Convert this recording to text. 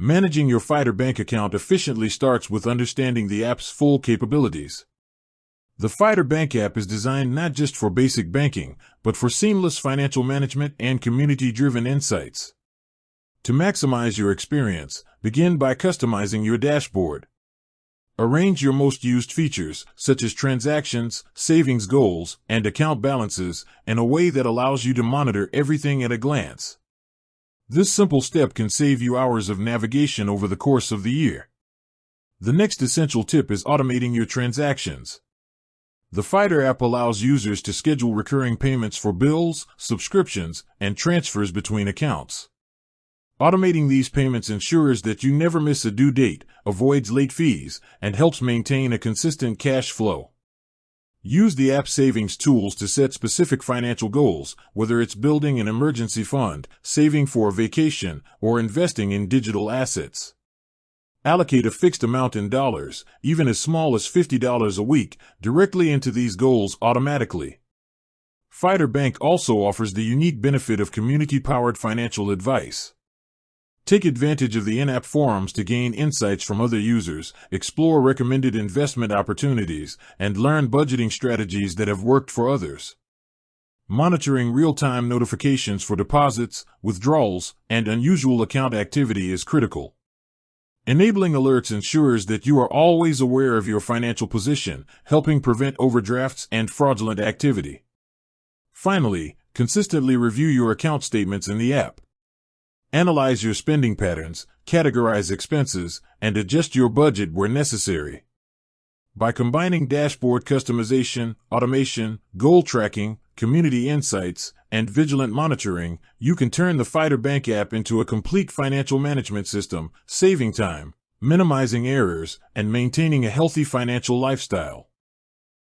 Managing your Fidor bank account efficiently starts with understanding the app's full capabilities. The Fidor Bank app is designed not just for basic banking, but for seamless financial management and community-driven insights. To maximize your experience, begin by customizing your dashboard. Arrange your most used features, such as transactions, savings goals, and account balances, in a way that allows you to monitor everything at a glance. This simple step can save you hours of navigation over the course of the year. The next essential tip is automating your transactions. The Fidor app allows users to schedule recurring payments for bills, subscriptions, and transfers between accounts. Automating these payments ensures that you never miss a due date, avoids late fees, and helps maintain a consistent cash flow. Use the app savings tools to set specific financial goals, whether it's building an emergency fund, saving for a vacation, or investing in digital assets. Allocate a fixed amount in dollars, even as small as $50 a week, directly into these goals automatically. Fidor Bank also offers the unique benefit of community-powered financial advice. Take advantage of the in-app forums to gain insights from other users, explore recommended investment opportunities, and learn budgeting strategies that have worked for others. Monitoring real-time notifications for deposits, withdrawals, and unusual account activity is critical. Enabling alerts ensures that you are always aware of your financial position, helping prevent overdrafts and fraudulent activity. Finally, consistently review your account statements in the app. Analyze your spending patterns, categorize expenses, and adjust your budget where necessary. By combining dashboard customization, automation, goal tracking, community insights, and vigilant monitoring, you can turn the Fidor Bank app into a complete financial management system, saving time, minimizing errors, and maintaining a healthy financial lifestyle.